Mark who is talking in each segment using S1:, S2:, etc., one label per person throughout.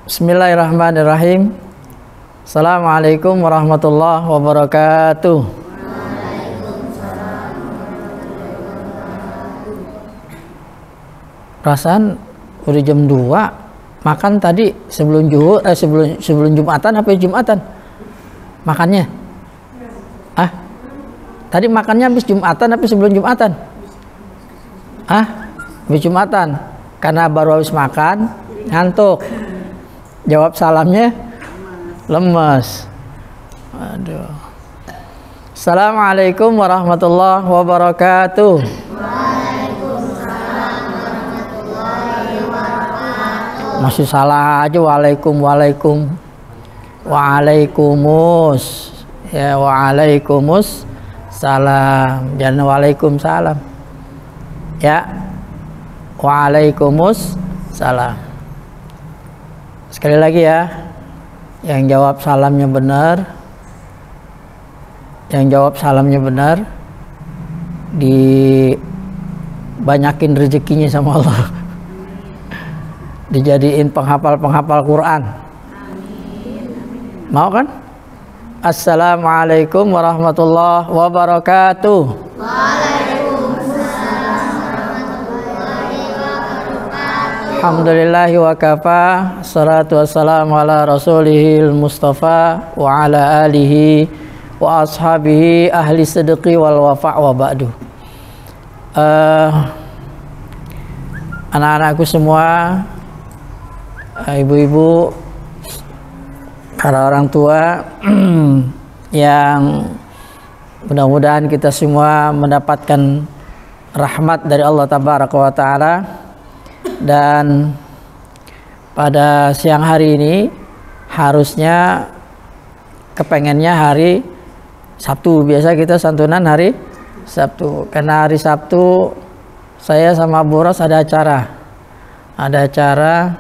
S1: Bismillahirrahmanirrahim. Assalamualaikum warahmatullahi wabarakatuh. Perasaan udah jam 2. Makan tadi sebelum sebelum Jumatan apa Jumatan? Makannya? Tadi makannya habis Jumatan apa sebelum Jumatan? Habis Jumatan. Karena baru habis makan, ngantuk. Jawab salamnya lemes. Aduh. Assalamualaikum warahmatullahi wabarakatuh.
S2: Waalaikumsalam warahmatullahi wabarakatuh.
S1: Masih salah aja waalaikum. Waalaikumsalam. Ya waalaikumsalam. Jangan waalaikumsalam. Ya. Waalaikumsalam. Sekali lagi ya, yang jawab salamnya benar, dibanyakin rezekinya sama Allah, dijadiin penghafal Quran. Mau kan? Assalamualaikum warahmatullahi wabarakatuh. Alhamdulillahi wa kafa, salatu wassalamu ala rasulihil mustafa wa ala alihi wa ashabihi ahli sidqi wal wafa' wa ba'du. Anak-anakku semua, ibu-ibu, para orang tua yang mudah-mudahan kita semua mendapatkan rahmat dari Allah tabaraka wa ta'ala. Dan pada siang hari ini harusnya kepengennya hari Sabtu. Biasa kita santunan hari Sabtu. Karena hari Sabtu saya sama Bu Ros ada acara. Ada acara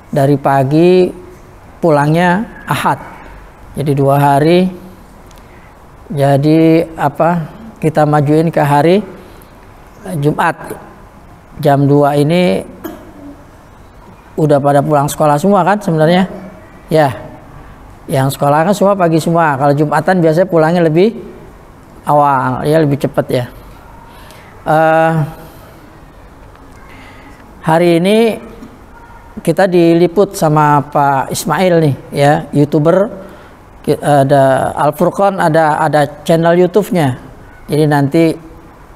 S1: dari pagi, pulangnya Ahad. Jadi 2 hari. Jadi kita majuin ke hari Jumat. Jam 2 ini udah pada pulang sekolah semua kan sebenarnya? Ya. Yang sekolah kan semua pagi semua. Kalau Jumatan biasanya pulangnya lebih awal, ya lebih cepat ya. Hari ini kita diliput sama Pak Ismail nih ya, YouTuber. Ada Al Furqan, ada channel YouTube-nya. Jadi nanti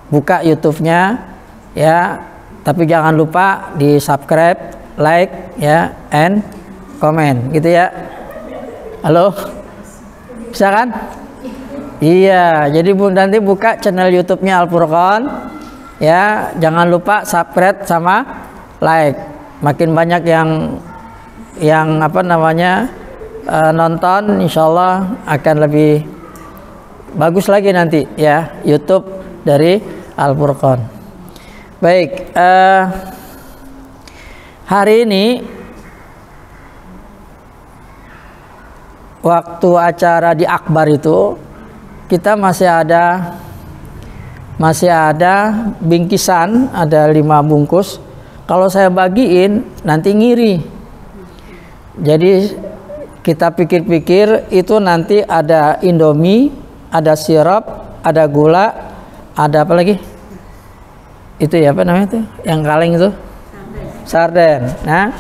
S1: buka YouTube-nya ya. Tapi jangan lupa di subscribe, like, ya, and comment, gitu ya. Halo, bisa kan? Iya, jadi nanti buka channel YouTube-nya Al Furqan, ya. Jangan lupa subscribe sama like. Makin banyak yang nonton, insyaallah akan lebih bagus lagi nanti, ya, YouTube dari Al Furqan. Baik, hari ini waktu acara di Akbar itu kita masih ada bingkisan, ada 5 bungkus. Kalau saya bagiin nanti ngiri. Jadi kita pikir-pikir itu nanti ada Indomie, ada sirup, ada gula, ada apa lagi? Itu ya, apa namanya itu yang kaleng itu, sarden. Nah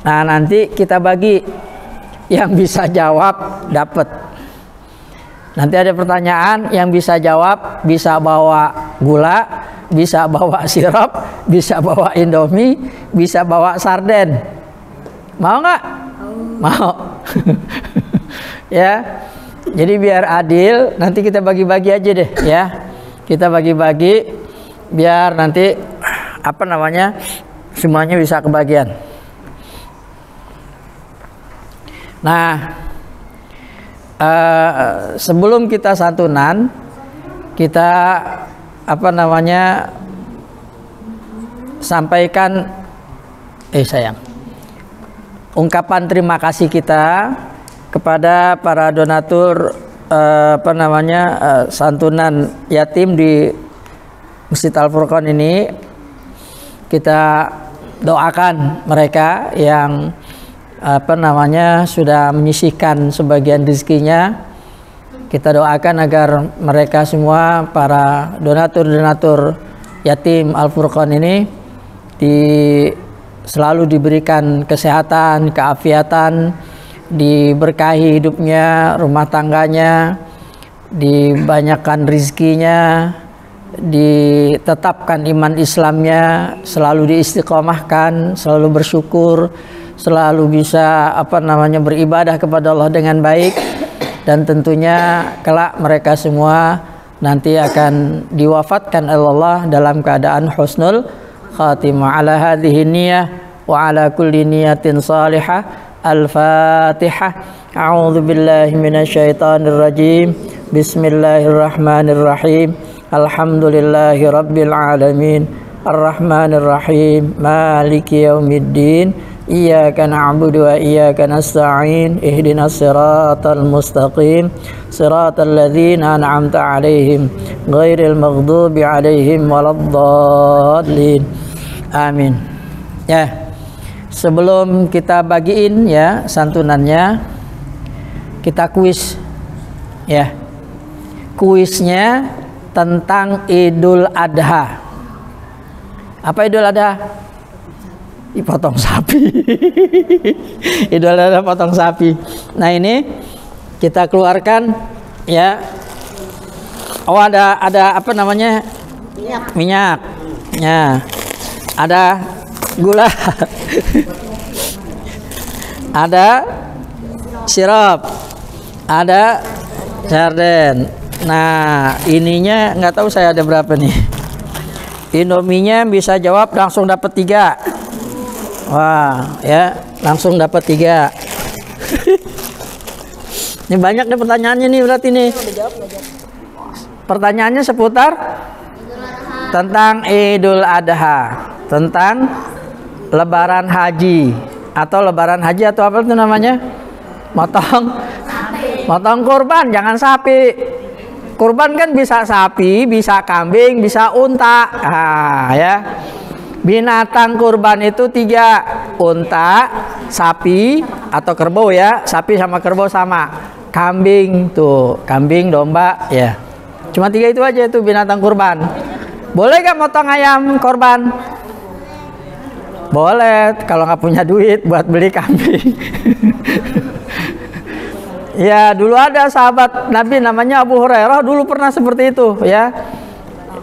S1: nanti kita bagi, yang bisa jawab dapat. Nanti ada pertanyaan, yang bisa jawab bisa bawa gula, bisa bawa sirup, bisa bawa Indomie, bisa bawa sarden. Mau nggak? Mau. Ya, jadi biar adil nanti kita bagi-bagi aja deh ya, kita bagi-bagi biar nanti semuanya bisa kebagian. Nah, sebelum kita santunan, kita sampaikan ungkapan terima kasih kita kepada para donatur santunan yatim di Masjid Al Furqan ini. Kita doakan mereka yang sudah menyisihkan sebagian rezekinya. Kita doakan agar mereka semua para donatur-donatur yatim Al-Furqan ini selalu diberikan kesehatan, keafiatan, diberkahi hidupnya, rumah tangganya, dibanyakkan rizkinya, ditetapkan iman Islamnya, selalu diistiqomahkan, selalu bersyukur, selalu bisa beribadah kepada Allah dengan baik, dan tentunya kelak mereka semua nanti akan diwafatkan oleh Allah dalam keadaan husnul khatimah. Ala hadhihi niyyah wa ala kulli niyatin salihah. Al-Fatihah. A'udzu billahi minasyaitonir rajim. Bismillahirrahmanirrahim. Alhamdulillahi rabbil alamin. Arrahmanir rahim. Maliki yaumiddin. Iyyaka na'budu wa iyyaka nasta'in. Ihdinas siratal mustaqim. Siratal ladzina an'amta 'alaihim ghairil maghdubi 'alaihim waladdallin. Amin. Ya. Sebelum kita bagiin ya santunannya, kita kuis ya. Kuisnya tentang Idul Adha. Apa Idul Adha? Potong sapi. Idul Adha potong sapi. Nah, ini kita keluarkan ya. Oh, ada minyak. Ya. Ada gula. Ada sirup, ada sarden. Nah, ininya nggak tahu saya ada berapa nih. Indominya bisa jawab langsung dapat 3. Wah, ya langsung dapat 3. Ini banyak nih pertanyaannya nih berarti nih. Pertanyaannya seputar tentang Idul Adha, tentang Lebaran Haji atau Lebaran Haji atau apa itu namanya? Motong kurban, jangan sapi. Kurban kan bisa sapi, bisa kambing, bisa unta. Nah, ya. Binatang kurban itu 3, unta, sapi atau kerbau ya. Sapi sama kerbau sama. Kambing tuh, kambing, domba ya. Cuma 3 itu aja itu binatang kurban. Boleh gak motong ayam korban? Boleh, kalau nggak punya duit buat beli kambing. Ya, dulu ada sahabat Nabi namanya Abu Hurairah, dulu pernah seperti itu ya.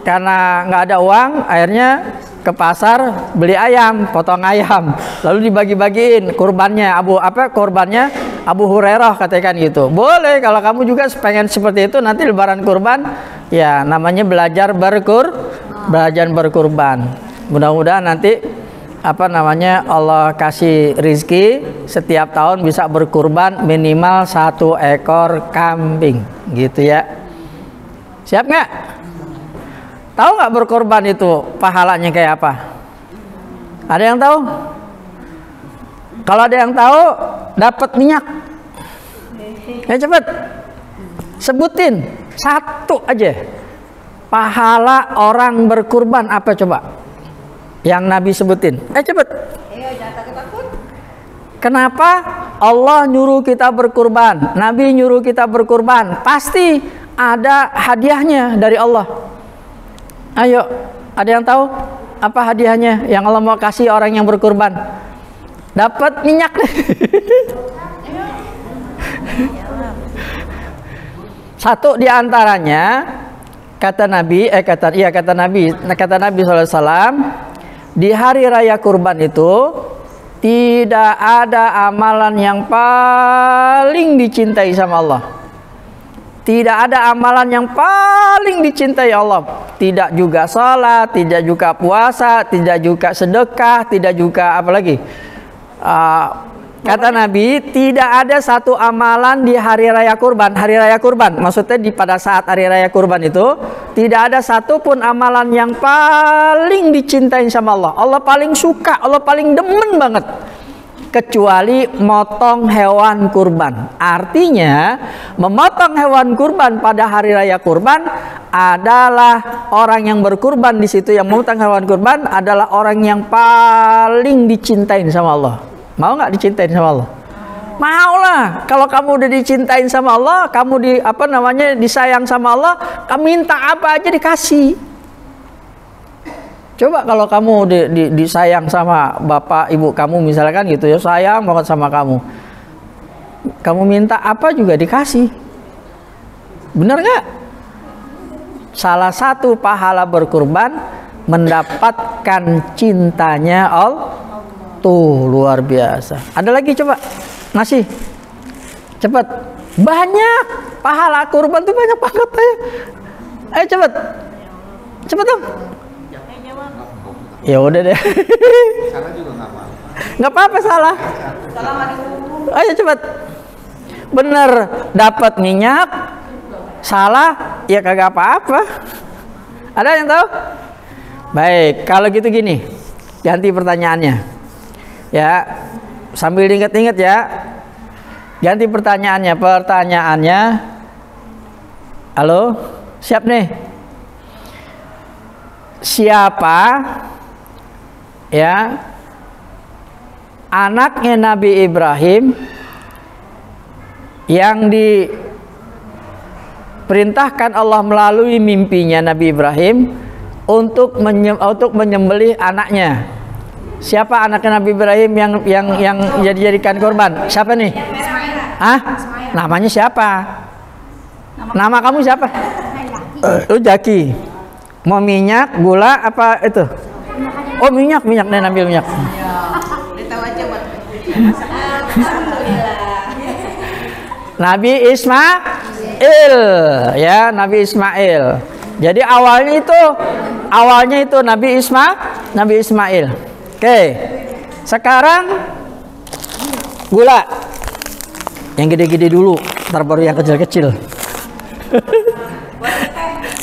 S1: Karena nggak ada uang, akhirnya ke pasar beli ayam, potong ayam, lalu dibagi-bagiin kurbannya korbannya Abu Hurairah, katakan gitu. Boleh kalau kamu juga pengen seperti itu, nanti lebaran kurban ya, namanya belajar berkurban. Mudah-mudahan nanti Allah kasih rizki setiap tahun bisa berkurban minimal 1 ekor kambing gitu ya. Siap nggak? Tahu nggak berkorban itu pahalanya kayak apa? Ada yang tahu? Kalau ada yang tahu, dapat minyak. Ya cepet, sebutin 1 aja. Pahala orang berkurban apa coba? Yang Nabi sebutin. Cepet. Kenapa Allah nyuruh kita berkurban? Nabi nyuruh kita berkurban. Pasti ada hadiahnya dari Allah. Ayo, ada yang tahu apa hadiahnya yang Allah mau kasih orang yang berkurban? Dapat minyak. Satu di antaranya kata Nabi SAW, di hari raya kurban itu tidak ada amalan yang paling dicintai sama Allah. Tidak ada amalan yang paling dicintai Allah. Tidak juga salat, tidak juga puasa, tidak juga sedekah, tidak juga apa lagi? Kata Nabi, tidak ada satu amalan di hari raya kurban. Hari raya kurban, maksudnya pada saat hari raya kurban itu tidak ada satupun amalan yang paling dicintai sama Allah. Allah paling suka, Allah paling demen banget, kecuali motong hewan kurban. Artinya memotong hewan kurban pada hari raya kurban adalah orang yang berkurban di situ, yang memotong hewan kurban adalah orang yang paling dicintai sama Allah. Mau nggak dicintai sama Allah? Maulah, kalau kamu udah dicintain sama Allah, kamu disayang sama Allah, kamu minta apa aja dikasih. Coba kalau kamu disayang sama bapak ibu kamu misalkan gitu ya, sayang banget sama kamu. Kamu minta apa juga dikasih. Benar nggak? Salah satu pahala berkurban mendapatkan cintanya Allah. Tuh luar biasa. Ada lagi coba. Ngasih cepet, banyak pahala kurban tuh banyak banget ya. Ayo cepet dong. Ya udah deh.
S3: Salah juga
S1: nggak apa-apa salah. Ayo cepet. Bener dapat minyak, salah ya kagak apa-apa. Ada yang tahu? Baik, kalau gitu gini, ganti pertanyaannya. Ya. Sambil ingat-ingat ya, ganti pertanyaannya. Halo, siap nih? Siapa ya anaknya Nabi Ibrahim yang diperintahkan Allah melalui mimpinya Nabi Ibrahim untuk menyembelih anaknya? Siapa anaknya Nabi Ibrahim yang dijadikan korban? Siapa nih? Namanya siapa? Nama kamu siapa? Lu Jaki. Mau minyak, gula apa itu? Oh minyak nih, ambil minyak. Nabi Ismail ya, Nabi Ismail. Jadi awalnya itu Nabi Ismail. Oke, sekarang gula yang gede-gede dulu, ntar baru yang kecil-kecil.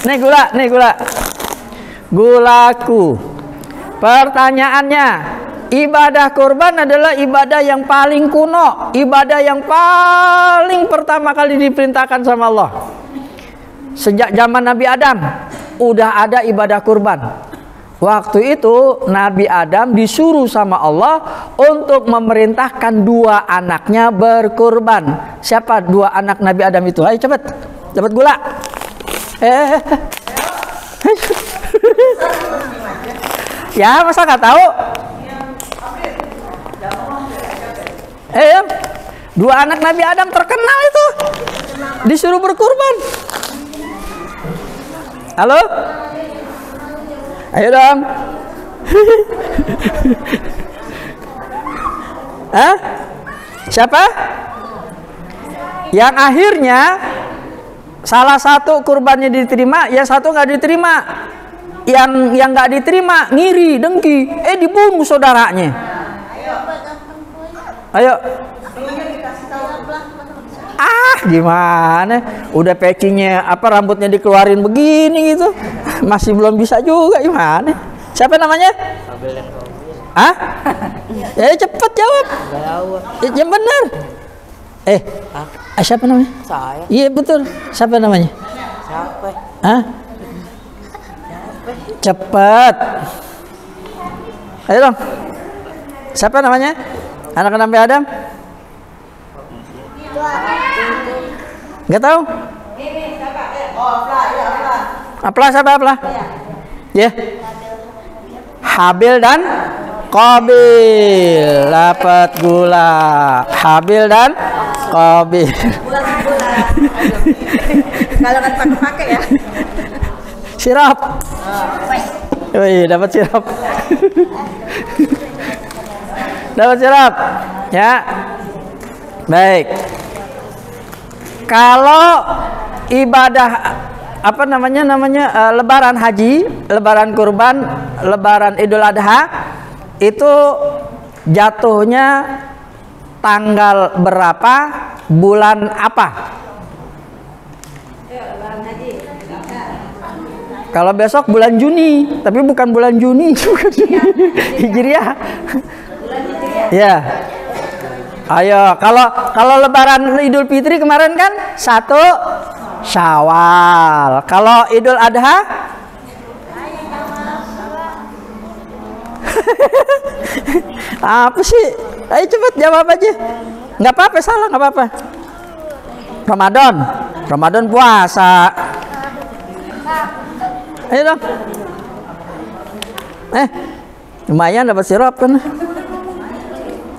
S1: Nih gula, gulaku. Pertanyaannya, ibadah kurban adalah ibadah yang paling kuno, ibadah yang paling pertama kali diperintahkan sama Allah. Sejak zaman Nabi Adam udah ada ibadah kurban. Waktu itu Nabi Adam disuruh sama Allah untuk memerintahkan dua anaknya berkurban. Siapa dua anak Nabi Adam itu? Ayo cepet gula. Ya masa nggak tahu? Dua anak Nabi Adam terkenal itu disuruh berkurban. Halo? Ayo dong. Siapa? Yang akhirnya salah satu kurbannya diterima, yang satu nggak diterima. Yang nggak diterima ngiri, dengki, dibunuh saudaranya. Ayo. Gimana? Udah pecinya rambutnya dikeluarin begini gitu. Masih belum bisa juga, gimana? Siapa namanya? Ya cepet jawab. Yang benar. Siapa namanya?
S4: Saya.
S1: Iya betul. Siapa namanya?
S4: Siapa?
S1: Cepet. Ayo dong. Siapa namanya? Anak Nabi Adam? Nggak tahu? Siapa? Ya. Habil dan Qabil. Dapat gula. Habil dan Qabil.
S4: Kalau kan pakai ya.
S1: Sirap. Wih, dapat sirap. Dapat sirap. Ya. Baik. Kalau ibadah lebaran haji, lebaran kurban, lebaran Idul Adha itu jatuhnya tanggal berapa, bulan apa? Kalau besok bulan Juni, tapi bukan bulan Juni, bukan Juni. Hijriah. Ya. Ayo, kalau lebaran Idul Fitri kemarin kan 1 Syawal. Kalau Idul Adha apa sih? Ayo cepet jawab aja. Nggak apa-apa, salah nggak apa-apa. Ramadan puasa. Ayo dong. Lumayan dapat sirup kan.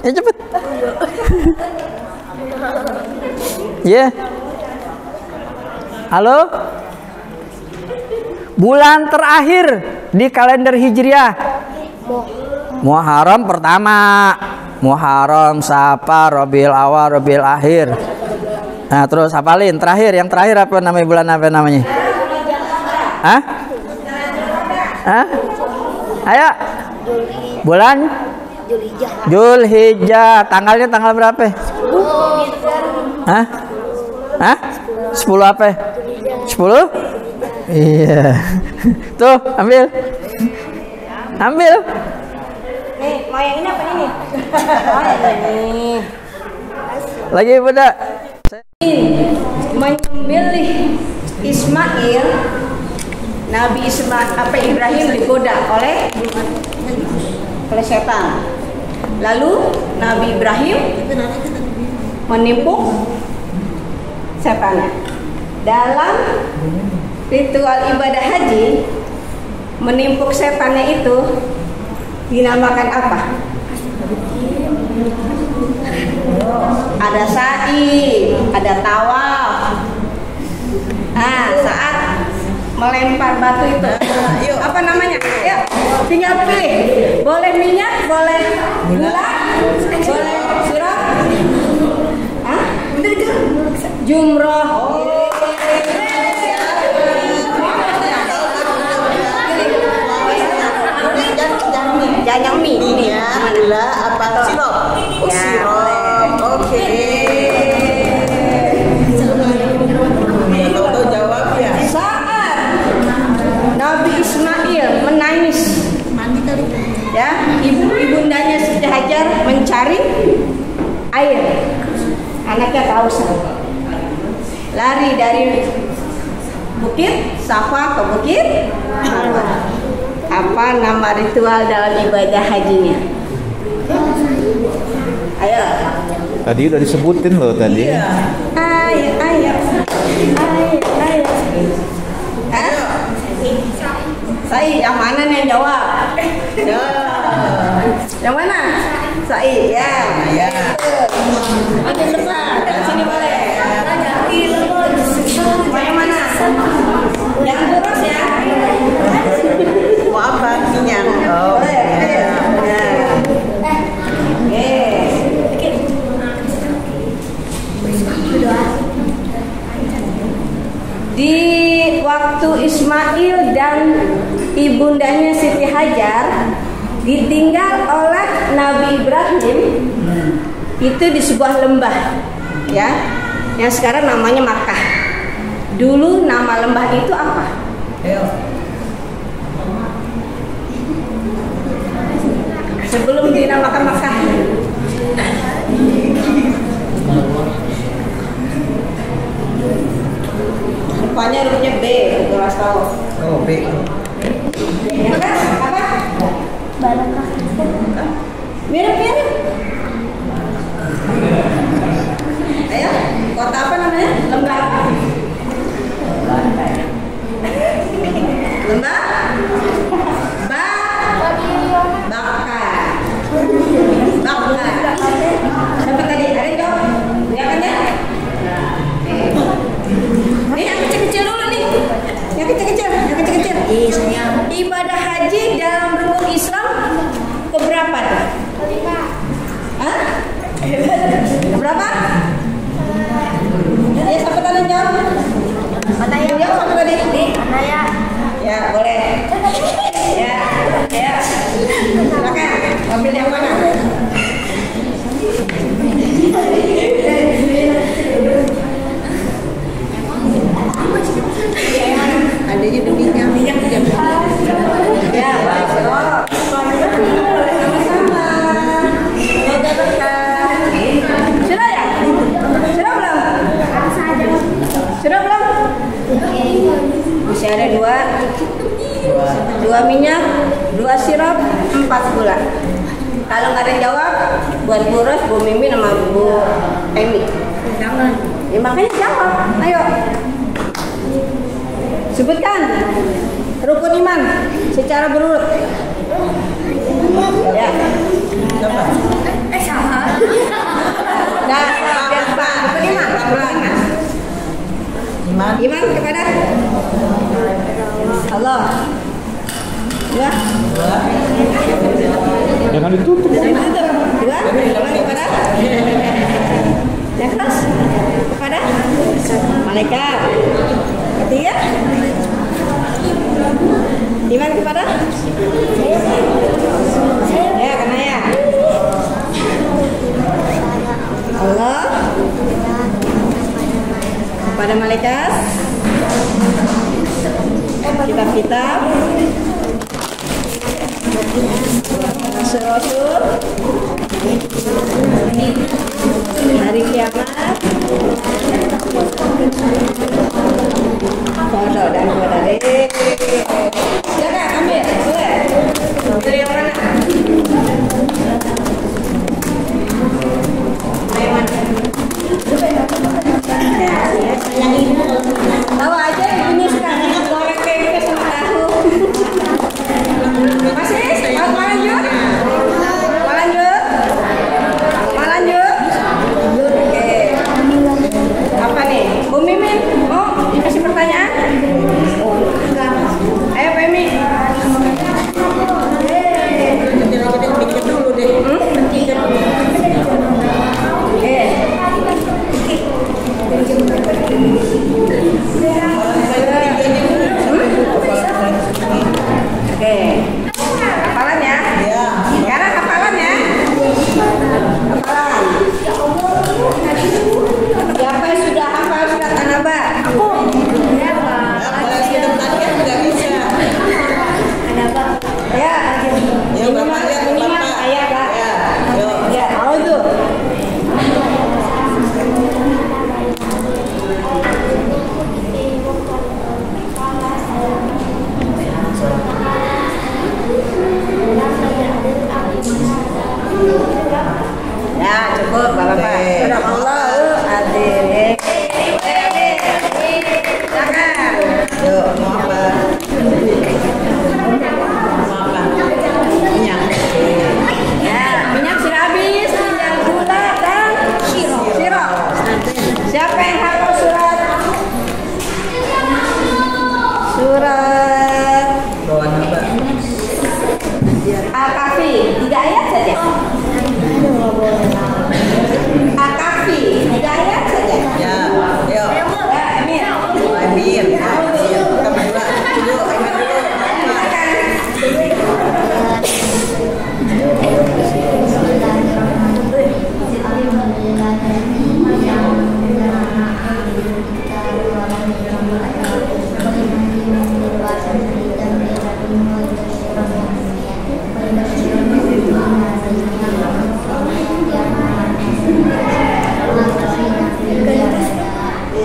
S1: Cepet. Ya. Halo. Bulan terakhir di kalender Hijriah. Muharram pertama. Muharram, Safar, Rabiul Awal, Rabiul Akhir. Nah, terus hafalin yang terakhir apa namanya, bulan apa namanya? Hah? Ayo. Bulan Zulhijjah. Tanggalnya tanggal berapa? 10 apa? 10? Iya. Tuh, ambil.
S4: Nih, mau yang ini apa ini? Oh, yang ini.
S1: Lagi Bunda.
S4: Menyembelih Ismail, Nabi Ibrahim digoda oleh setan. Lalu Nabi Ibrahim menimpuk setannya. Dalam ritual ibadah haji, menimpuk setannya itu dinamakan apa? Ada sa'i, ada tawaf. Nah, saat melempar batu itu, apa namanya? Yuk, tinggal pilih. Boleh minyak, boleh gula, boleh sirup. Jumroh. Jangan mie ini ya, gula apa sirup? Ya, sirup. Oke. Tahu jawab ya. Saat Nabi Ismail menangis, ya, ibundanya Siti Hajar mencari air. Anaknya kehausan. Lari dari bukit Safa ke bukit Marwah. Apa nama ritual dalam ibadah hajinya? Ayo.
S3: Tadi udah disebutin loh tadi.
S4: Iya. Ayo. Sa'i, yang mana nih yang jawab? Ya. Yang mana? Sa'i, ya. Ya. Makin besar. Sini boleh. Yang mana? Yang lurus ya. Mau apa? Minyak. Oh, ya. Di waktu Ismail dan ibundanya Siti Hajar ditinggal oleh Nabi Ibrahim itu di sebuah lembah, ya, yang sekarang namanya Makkah. Dulu nama lembah itu apa? Sebelum dinamakan Makkah. Rupanya B, itu Mas tahu. Oh, B. Apa? Barakah. Mirip-mirip. Ayo, kota apa namanya? Lembah. Lembah? Bakar. Siapa tadi? Ada yang jawab? Ya kan ya? Ini yang kecil-kecil dulu nih. Yang kecil-kecil. Ibadah haji dalam rukun Islam keberapa tuh? Hah? Keberapa? Ya, siapa tadi yang jawab? Anaya. Jawab siapa tadi? Anaya. Ya, boleh. Ya. Silakan. Ambil yang mana? Adanya dunia minyak ya. Sama-sama. Sudah ya? Sudah belum? Sudah belum? Masih ada 2 minyak, 2 sirup, 4 gula. Kalau nggak ada yang jawab, buat Bu Ros, Bu Mimin sama Bu Emi. Jangan. Ya makanya jawab. Ayo. Sebutkan rukun iman secara berurut. Ya. Coba. Sama. Nah, biar Pak. Rukun iman. Iman kepada Allah. Dua.
S3: Jangan ditutup.
S4: Dua. Iman kepada yang keras kepada malaikat. Ketiga. Iman kepada ya karena ya Allah kepada malaikat, kitab-kitab, rasul-rasul, hari kiamat, kodok dan kodari. Silakan ambil, boleh. Dari yang mana? Tahu aja ini sekarang goreng tempe sama tahu. Masih? Mau lanjut? Mau lanjut? Mau lanjut? Oke. Apa nih? Bu Mimin, mau dikasih pertanyaan? Ayo Pemi. Pikir dulu deh. Oke. Hafalan ya? Iya. Sekarang hafalan ya? Hafalan. Siapa yang sudah hafal surat An-Naba? Aku. Ya, Pak. Kalau sudah tadi kan tidak bisa. An-Naba. Ya. Ya, Bapak lihat Bapak. Ayat, Pak. Ya. Ya, mau tuh. Ya cukup bapak-bapak. Sadaqallahu adzim. Silakan. Yuk mau apa? Minyak. Ya minyak sudah habis. Tinggal gula dan sirop. Siapa yang hafal surat? Surat Al-Kahfi 3 ayat saja. Al-Kahfi 3 ayat saja. Ya, yuk. Ya, Emir. Emir. Kita berdua. Yuk, Emir dulu.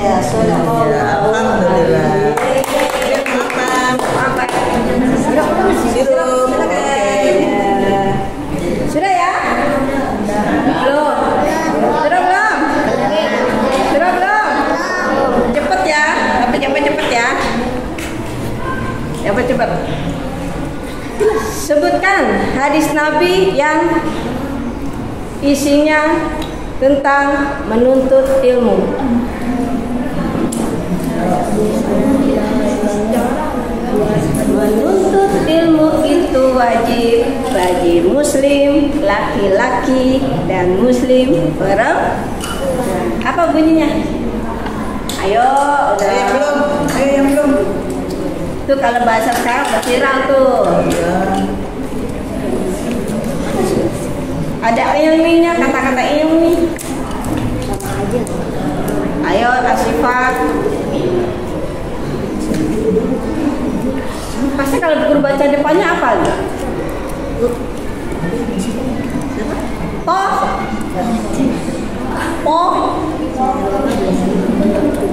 S4: Ya, alhamdulillah. Sudah ya? Belum. Sudah belum? Sudah belum? Cepet ya, tapi cepet ya. Cepet. Sebutkan hadis Nabi yang isinya tentang menuntut ilmu. Menuntut ilmu itu wajib bagi muslim laki-laki dan muslim perempuan. Apa bunyinya? Ayo, udah yang belum? Ayo yang belum. Itu kalau bahasa sekarang udah viral tuh. Ada ilminya, kata-kata ilmi. Ayo Asifat. Pasti kalau guru baca depannya apa?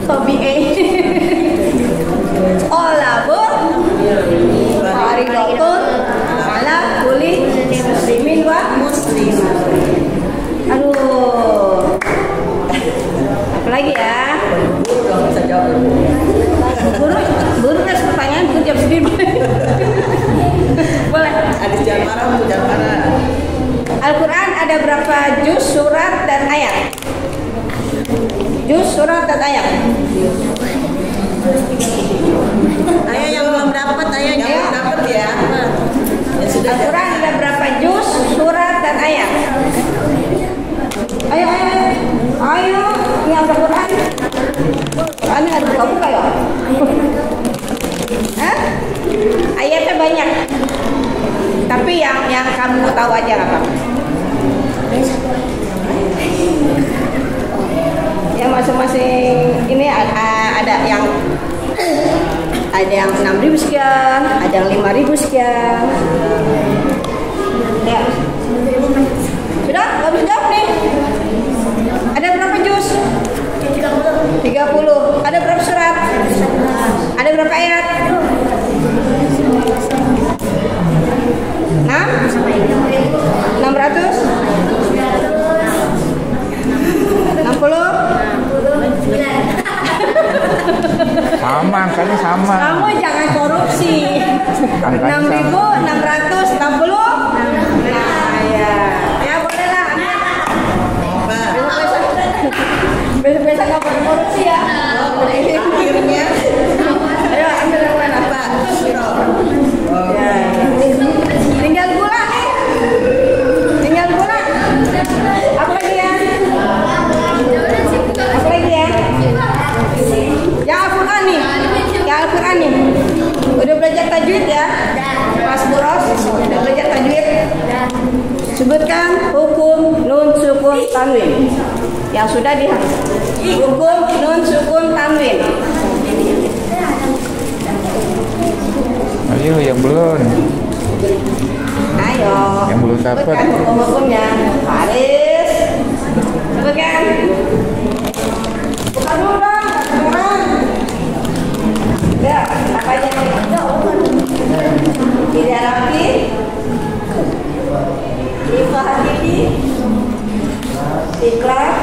S4: Hobi Olabu Faridotun ala kuli muslimin wa muslim. Ada berapa juz, surat, dan ayat? Juz, surat, dan ayat.
S2: Ayah yang belum dapat, ayah yang belum dapat ya. Ya sudah.
S4: Al-Quran ada berapa juz, surat, dan ayat? Ayo, ini ada Quran. Qurannya ada buka-buka ya? Hah? Ayatnya banyak. Tapi yang kamu tahu aja apa? Ya masing-masing ini ada yang 6.000 sekian, ada yang 5.000 sekian. Ya. Sudah, baru jawab nih. Ada berapa juz? 30. Ada berapa surat? Ada berapa ayat? 660?
S3: Sama, angkanya sama.
S4: Kamu jangan korupsi. 6.660. Nah, ya boleh lah. Besok-besok nggak boleh korupsi ya.
S2: Akhirnya
S4: Ayo ambil yang mana Pak? Ya. Tinggal gula nih. Tinggal gula. Apa lagi ya? Apa lagi ya? Yang Al-Quran nih. Yang Al-Quran nih. Udah belajar tajwid ya? Mas Buros, udah belajar tajwid? Sebutkan hukum nun sukun tanwin. Yang sudah hukum nun sukun tanwin.
S3: Ayo yang belum.
S4: Ayo.
S3: Yang belum dapat.
S4: Sebutkan hukum-hukumnya. Haris. Sebutkan. Bukan dulu dong. Bukan. Ya, apa aja nih? Tidak rapi. Ifah Hadi. Ikhlas.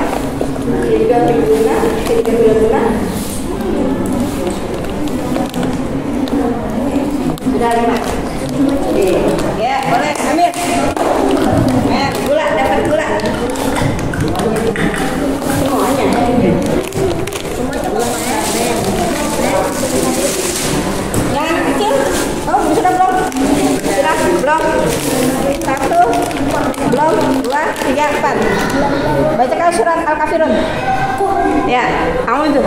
S4: Tiga guna. Sudah 5. Ya, boleh ambil. Ya, gula, dapat gula. Semuanya. Yang kecil. Oh, sudah belum? Sudah belum? 1, belum, 2, 3, 4. Bacakan surat Al-Kafirun. Ya, kamu itu.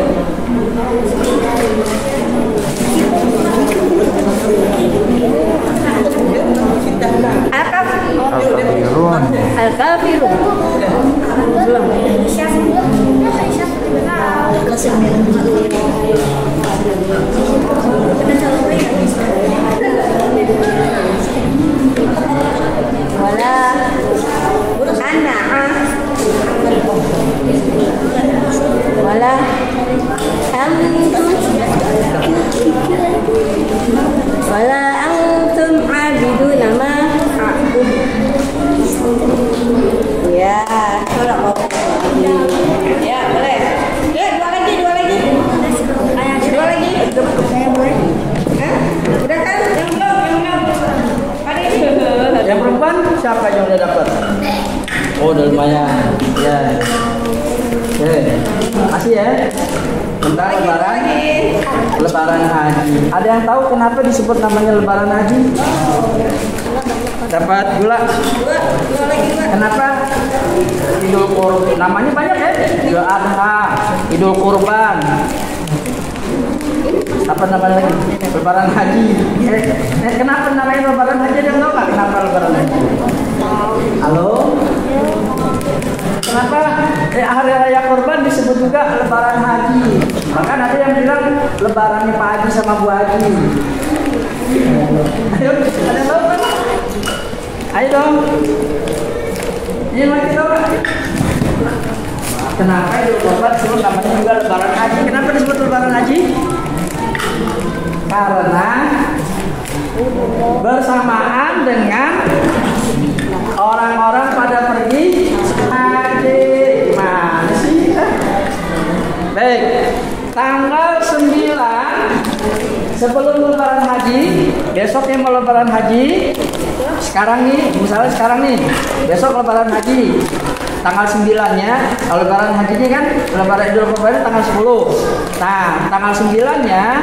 S3: Al-Kafirun.
S4: Al-Kafirun. Belum. Wala an'am wala antum abiduna ma a'bud. Ya, tolong. Ya, boleh. Ya, dua lagi. Dua lagi. Hah? Udah kan? Yang belum. Ada ini.
S1: Yang perempuan siapa yang udah dapat? Oh, udah lumayan. Ya. Oke. Makasih ya. Bentar Lebaran Haji. Ada yang tahu kenapa disebut namanya Lebaran Haji? Dapat gula. Kenapa? Idul Kurban. Namanya banyak ya. Idul Adha, Idul Kurban. Apa namanya lagi? Lebaran Haji. Kenapa namanya Lebaran Haji? Ada yang tahu nggak kenapa Lebaran Haji? Halo? Kenapa hari raya Kurban disebut juga Lebaran Haji? Bahkan ada yang bilang Lebarannya Pak Haji sama Bu Haji. Ayo, ada yang tahu kan? Ayo dong. Ini lagi tahu nggak? Kenapa Idul Kurban disebut namanya juga Lebaran Haji? Kenapa disebut Lebaran Haji? Karena bersamaan dengan orang-orang pada pergi haji. Mana sih? Baik, tanggal 9 sebelum Lebaran Haji besoknya mau lebaran haji. Sekarang nih, misalnya sekarang nih, besok lebaran haji. Tanggal 9-nya, kalau lebaran hajinya kan lebaran Idul Fitri tanggal 10. Nah, tanggal 9-nya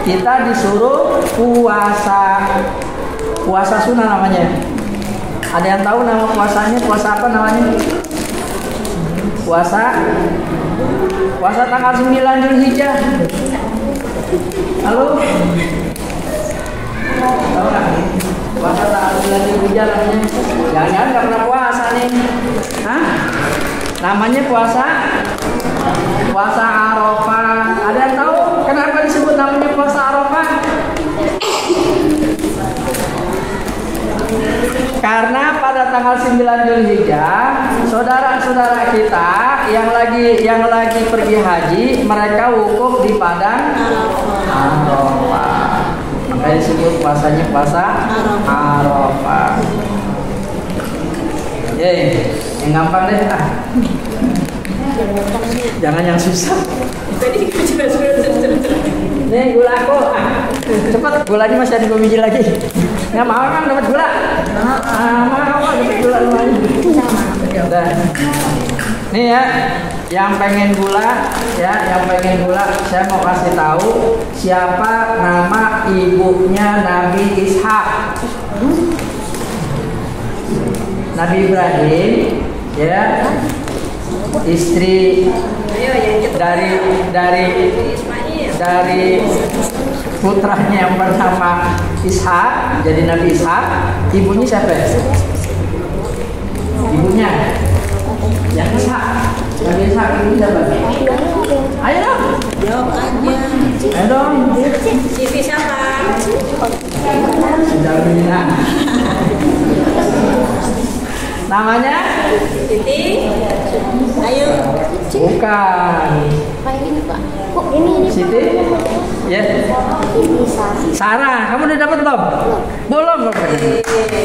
S1: kita disuruh puasa sunnah namanya. Ada yang tahu nama puasanya? Puasa apa namanya? Puasa tanggal 9 Zulhijjah. Halo? Tahu nggak? Puasa tanggal 9 Zulhijjah namanya. Jangan-jangan nggak pernah puasa nih. Hah? Namanya puasa Arafah. Ada yang tahu kenapa disebut namanya puasa Arafah? Karena pada tanggal 9 Zulhijjah, saudara-saudara kita yang lagi pergi haji, mereka wukuf di padang Arafah. Makanya disebut puasanya puasa Arafah. Yang gampang deh. Jangan yang susah. Nih gula aku. Cepat, gulanya masih ada 2 biji lagi. Nggak mau kan dapat gula? Mau dapat gula lumayan. Udah. Nih ya, yang pengen gula, saya mau kasih tahu siapa nama ibunya Nabi Ishak. Nabi Ibrahim, ya, istri dari putranya yang bernama Ishak, jadi Nabi Ishak. Ibunya siapa? Ibunya yang Ishak. Nabi Ishak ibunya siapa? Ayo dong,
S2: Jawab aja.
S1: ayo dong.
S2: Siti siapa?
S1: Sudah bina. Namanya
S2: Siti. Ayo.
S1: bukan Siti, ya. Sarah, kamu udah dapat belum? Belum.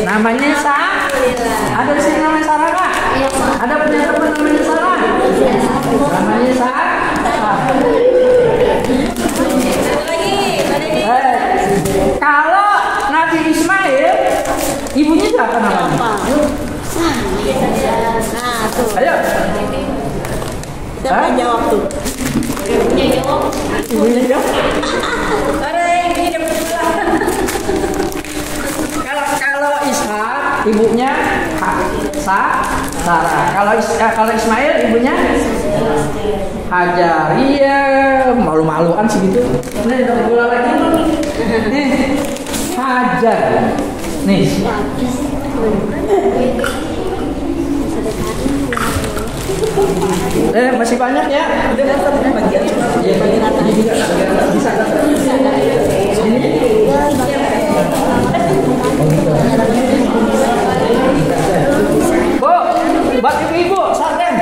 S1: Namanya ada di sini namanya Sarah kak? Ada punya teman namanya Sarah? Namanya Sarah. Kalau Nabi Ismail, ibunya siapa namanya?
S2: Nah, tuh.
S1: Ayo.
S2: Siapa jawab tuh?
S1: Ibunya siapa? Kalau Ishak ibunya Sarah. Kalau Ismail ibunya Hajar. Iya, malu-maluan sih gitu. Nih dapat gula lagi. Nih Hajar. Nih. Masih banyak ya. Udah dapat bagian. Iya, bagian atas juga. Bisa. Bu, buat ibu-ibu, sarden.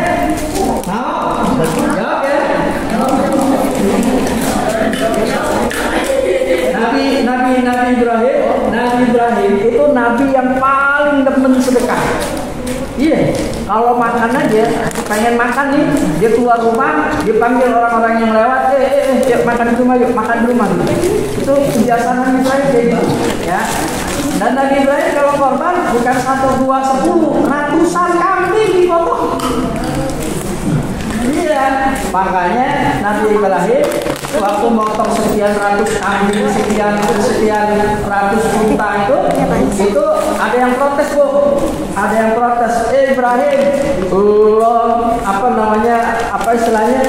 S1: Mau? Jawab ya. Nabi Ibrahim itu nabi yang paling demen sedekah. Iya, kalau makan aja, pengen makan nih, dia keluar rumah, dia panggil orang-orang yang lewat, yuk makan di rumah, yuk makan di rumah. Itu kebiasaan Nabi Ibrahim kayak gitu, ya. Dan Nabi Ibrahim kalau korban bukan 1, 2, 10, ratusan kambing dipotong. Iya, makanya Nabi Ibrahim waktu motong sekian ratus kambing, sekian ratus unta itu ada yang protes bu, ada yang protes. Ibrahim, apa istilahnya?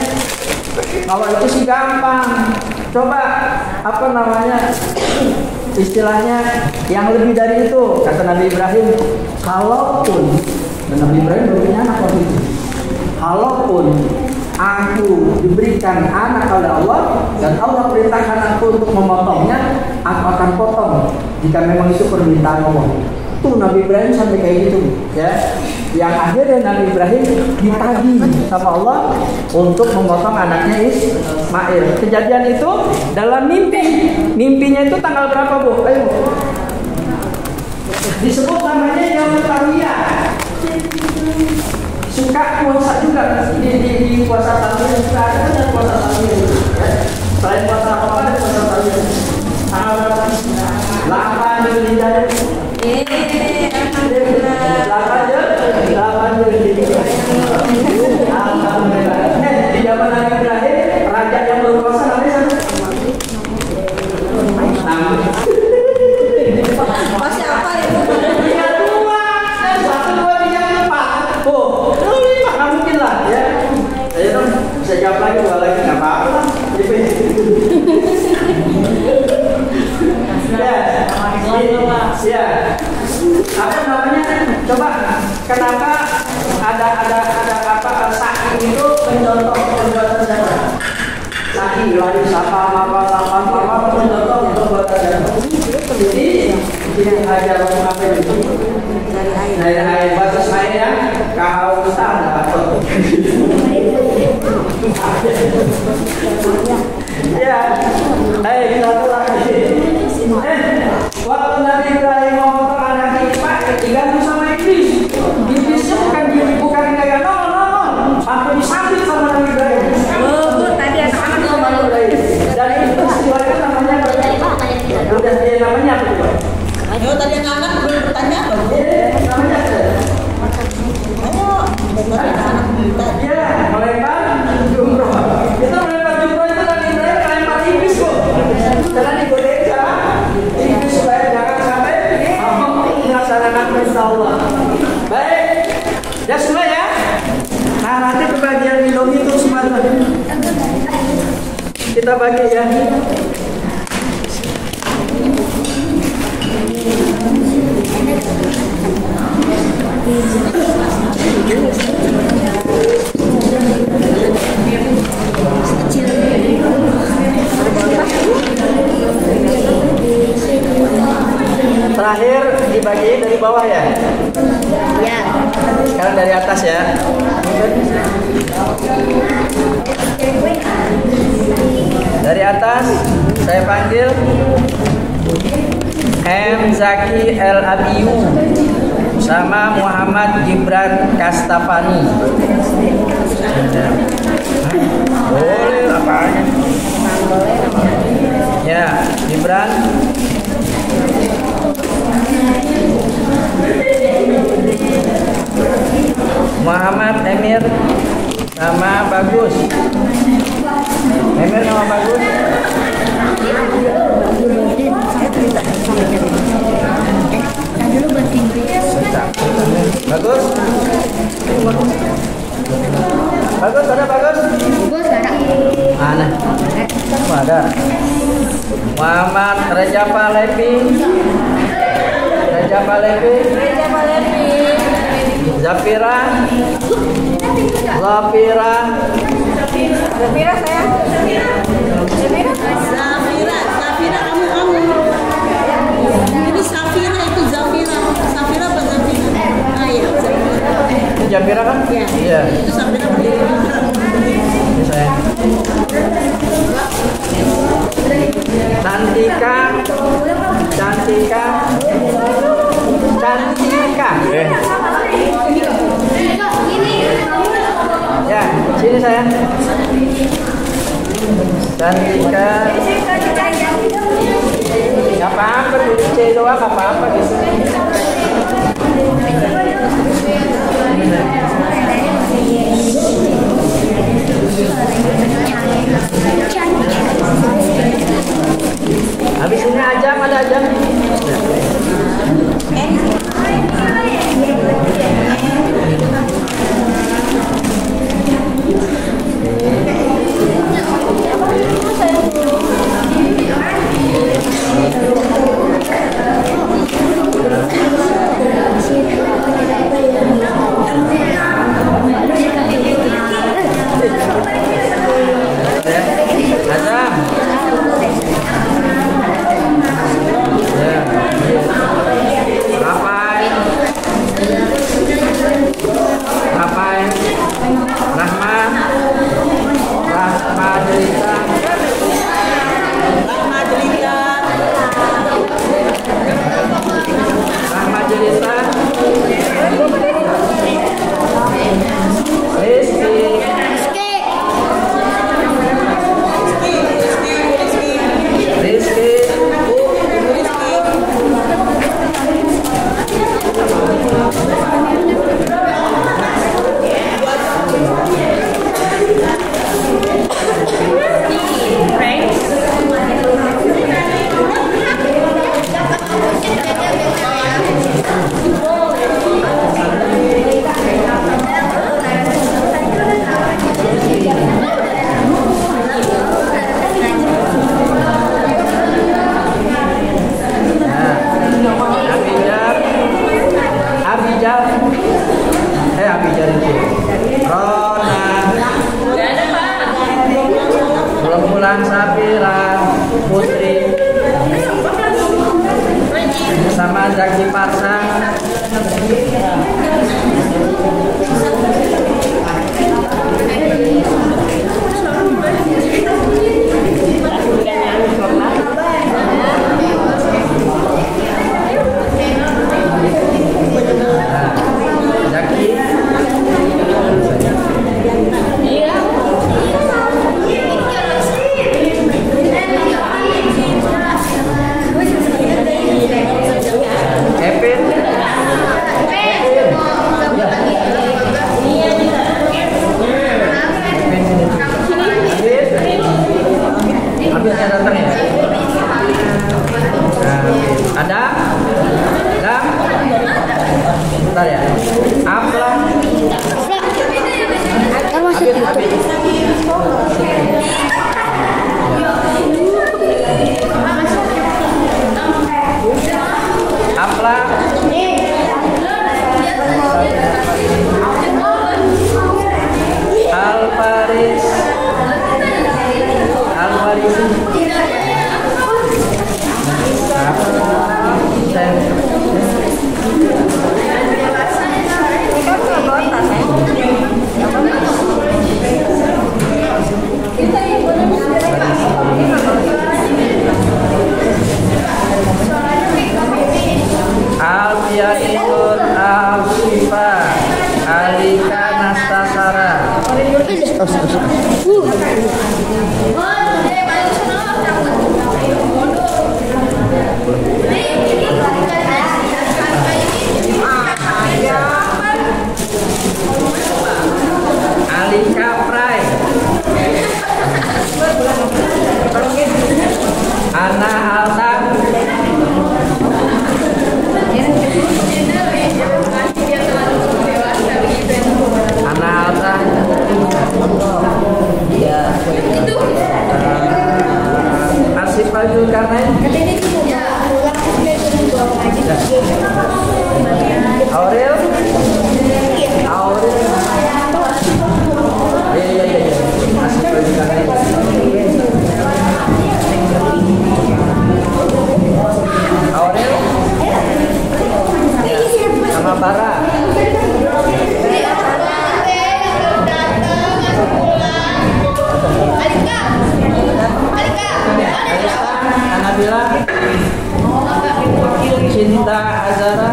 S1: Kalau itu sih gampang. Coba istilahnya yang lebih dari itu, kata Nabi Ibrahim. Kalaupun, dan Nabi Ibrahim belum punya anak waktu itu. Kalaupun aku diberikan anak oleh Allah dan Allah perintahkan aku untuk memotongnya, aku akan potong jika memang itu permintaan Allah. Tuh Nabi Ibrahim sampai kayak gitu, ya. Yang akhirnya Nabi Ibrahim ditagih sama Allah untuk memotong anaknya Ismail. Kejadian itu dalam mimpi. Mimpinya itu tanggal berapa bu? Ayo. Disebut namanya Yaumut Tarwiyah. Suka puasa juga di puasa Tarwiyah juga ada dan puasa Tarwiyah. Ya. Selain puasa apa ada puasa Tarwiyah. Tanggal berapa? hidayah.
S4: Alhamdulillah.
S1: 8 Alhamdulillah. Di zaman Nabi Ibrahim, raja yang berkuasa namanya siapa?
S2: Masih apa itu?
S1: 3, 2, 1, 2, 3, 4. Oh, 5 nggak mungkin lah ya. Ayo dong, bisa jawab lagi, 2 lagi nggak apa-apa. Ya. Apa namanya? Coba kenapa ada apa sa'i itu mencontoh perbuatan siapa? Sa'i lari sapa mencontoh perbuatan siapa? Jadi ajar apa itu? Dari air batas air yang kehausan dapat. Ya, kita lagi. Waktu Nabi Ibrahim mau anak Ismail digantung sama iblis. Iblisnya bukan kayak no, sampai disambit sama Nabi Ibrahim.
S4: Oh, tadi anak-anak ngomong.
S1: Dan itu peristiwanya namanya udah dia namanya apa coba?
S2: Ayo tadi anak belum bertanya loh.
S1: Namanya apa?
S2: Ayo, tadi anak bertanya.
S1: Iya, melempar jumroh. Itu melempar jumroh itu Nabi Ibrahim melempar iblis kok. Karena digodain sama iblis supaya jangan sampai melaksanakan perintah Allah. Baik, ya semua ya. Nah nanti kebagian minum itu semua kita bagi ya. Terakhir dibagi dari bawah ya.
S4: Ya.
S1: Sekarang dari atas ya. Dari atas saya panggil M. Zaki El Abiyu sama Muhammad Gibran Kastafani. Boleh apanya? Ya, Gibran. Muhammad Emir sama Bagus. Emir sama Bagus. Bagus. Bagus ada Bagus. Mana? Oh, ada. Muhammad Reza Palevi. Zafira
S4: saya.
S2: Zafira kamu. Ini Safira itu Zafira. Safira apa Zafira? Ah iya, Zafira.
S1: Ini Zafira kan? Iya.
S2: Itu Safira apa?
S1: Ini saya. Cantika. Ya, sini saya. Cantika. Gak apa-apa, tulis C doang, gak apa-apa di sini. Habis ini ajang, ada ajang. Apla. Alvaris. Alvaris. Alfiatul Alfifa Alika Nastasara. Alika Prai. Ana Alta. Ana Alta. Asifal Zulkarnain. Aurel. Aurel. Iya. Asifal Zulkarnain. Aurel. Sama Bara. Anabila. Cinta Azara.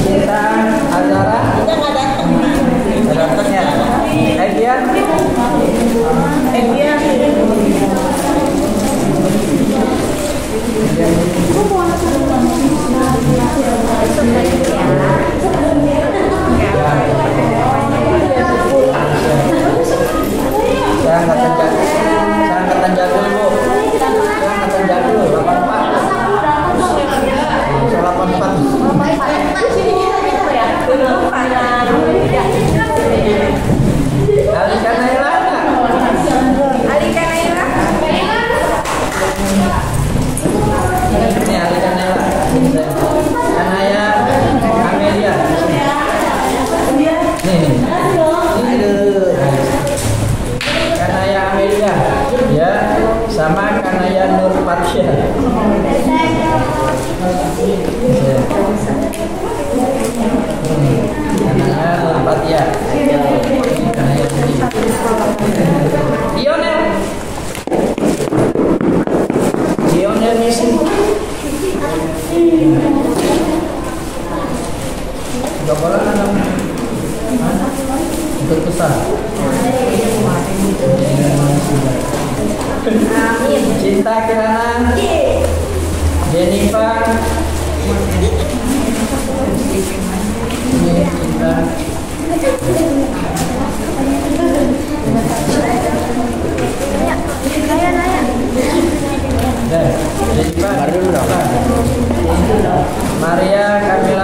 S1: Cinta Azara. Nggak datang ya. Egian. Saya angkatan jadul Bu. Saya angkatan jadul 84. Saya 84. Alika Naila.
S4: Alika Naila.
S1: Ini Alika Naila. Kanaya Amelia. Nih. Kanaya Amelia. Ya, sama Kanaya Nur Fatsya. Kanaya Nur Fatsya. Lionel. Lionel Messi. Gak boleh kan? Ikut pesan. Cinta Kirana. Jennifer. Cinta. Jennifer. Maria Kamila.